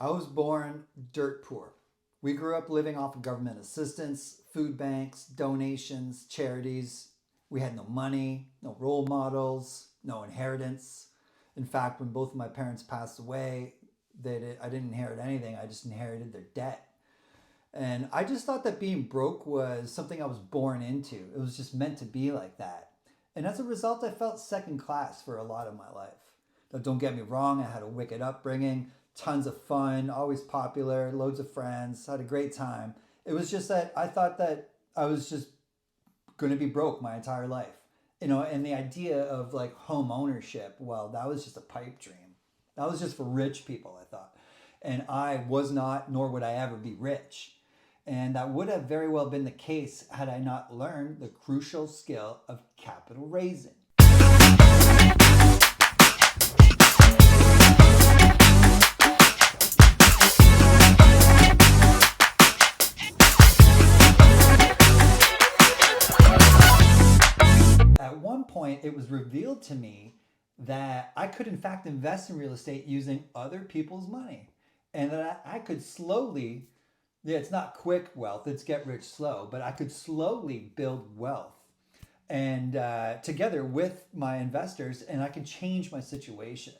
I was born dirt poor. We grew up living off of government assistance, food banks, donations, charities. We had no money, no role models, no inheritance. In fact, when both of my parents passed away, I didn't inherit anything. I just inherited their debt. And I just thought that being broke was something I was born into. It was just meant to be like that. And as a result, I felt second class for a lot of my life. Now, don't get me wrong, I had a wicked upbringing, tons of fun, always popular, loads of friends, had a great time. It was just that I thought that I was just going to be broke my entire life. And the idea of like home ownership, well, that was just a pipe dream. That was just for rich people, I thought. And I was not, nor would I ever be rich. And that would have very well been the case had I not learned the crucial skill of capital raising. At one point, it was revealed to me that I could, in fact, invest in real estate using other people's money. And that I could slowly, yeah, it's not quick wealth, it's get rich slow, but I could slowly build wealth and together with my investors, and I can change my situation.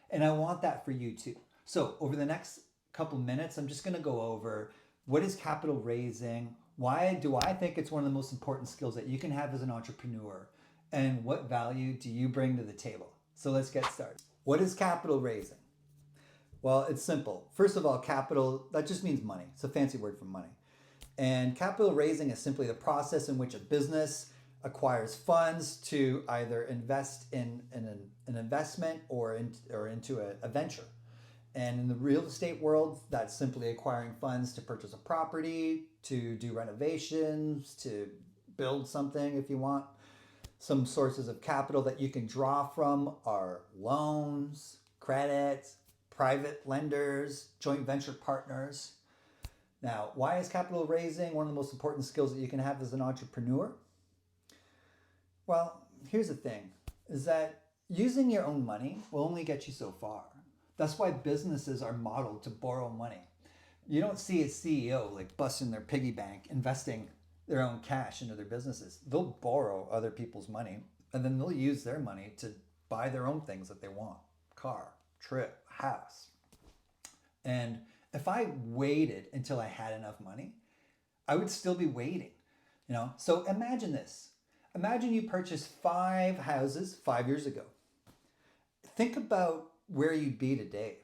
And I want that for you too. So over the next couple minutes, I'm just going to go over what is capital raising, why do I think it's one of the most important skills that you can have as an entrepreneur, and what value do you bring to the table. So let's get started. What is capital raising? Well, it's simple. First of all, capital, that just means money. It's a fancy word for money. And capital raising is simply the process in which a business acquires funds to either invest in an investment or into a venture. And in the real estate world, that's simply acquiring funds to purchase a property, to do renovations, to build something if you want. Some sources of capital that you can draw from are loans, credits, private lenders, joint venture partners. Now, why is capital raising one of the most important skills that you can have as an entrepreneur? Well, here's the thing, is that using your own money will only get you so far. That's why businesses are modeled to borrow money. You don't see a CEO like busting their piggy bank, investing their own cash into their businesses. They'll borrow other people's money and then they'll use their money to buy their own things that they want. Car, trip, house. And if I waited until I had enough money, I would still be waiting. So imagine this. Imagine you purchased 5 houses 5 years ago. Think about where you'd be today.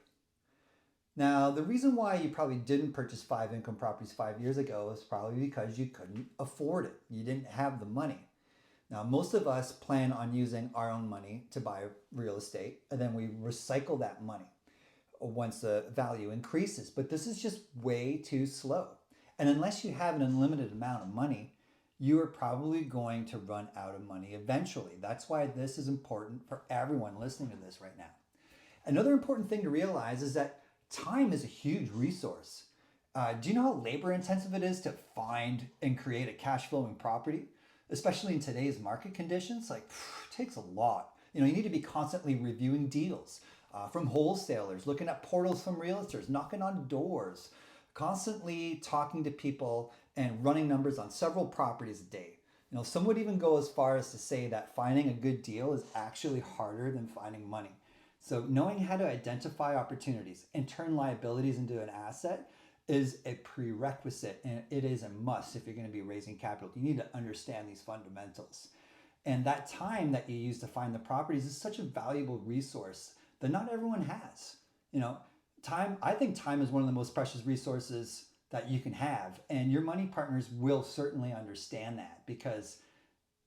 Now, the reason why you probably didn't purchase 5 income properties 5 years ago is probably because you couldn't afford it. You didn't have the money. Now, most of us plan on using our own money to buy real estate, and then we recycle that money once the value increases. But this is just way too slow. And unless you have an unlimited amount of money, you are probably going to run out of money eventually. That's why this is important for everyone listening to this right now. Another important thing to realize is that time is a huge resource. Do you know how labor intensive it is to find and create a cash flowing property? Especially in today's market conditions, it takes a lot. You need to be constantly reviewing deals from wholesalers, looking at portals from realtors, knocking on doors, constantly talking to people and running numbers on several properties a day. Some would even go as far as to say that finding a good deal is actually harder than finding money. So knowing how to identify opportunities and turn liabilities into an asset is a prerequisite, and it is a must if you're going to be raising capital. You need to understand these fundamentals. And that time that you use to find the properties is such a valuable resource that not everyone has. Time, I think time is one of the most precious resources that you can have, and your money partners will certainly understand that, because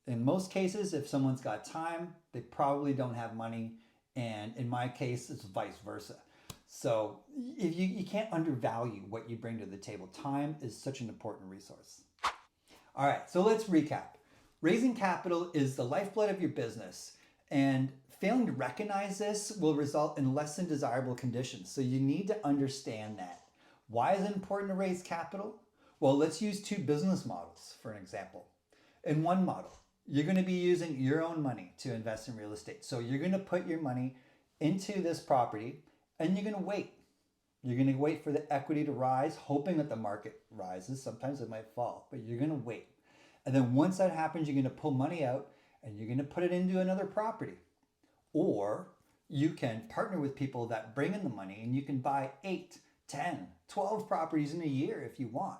in most cases, if someone's got time, they probably don't have money. And in my case, it's vice versa. So if you can't undervalue what you bring to the table. Time is such an important resource. All right, so let's recap. Raising capital is the lifeblood of your business, and failing to recognize this will result in less than desirable conditions. So you need to understand that. Why is it important to raise capital? Well, let's use 2 business models for an example. In one model, you're going to be using your own money to invest in real estate. So you're going to put your money into this property and you're going to wait. You're going to wait for the equity to rise, hoping that the market rises. Sometimes it might fall, but you're going to wait. And then once that happens, you're going to pull money out and you're going to put it into another property. Or you can partner with people that bring in the money and you can buy 8, 10, 12 properties in a year if you want.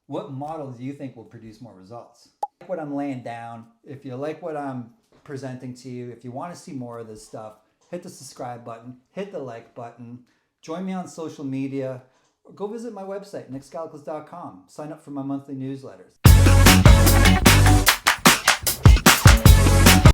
What model do you think will produce more results? Like what I'm laying down, if you like what I'm presenting to you, if you want to see more of this stuff, hit the subscribe button, hit the like button, join me on social media, or go visit my website, nickscalcles.com. Sign up for my monthly newsletters.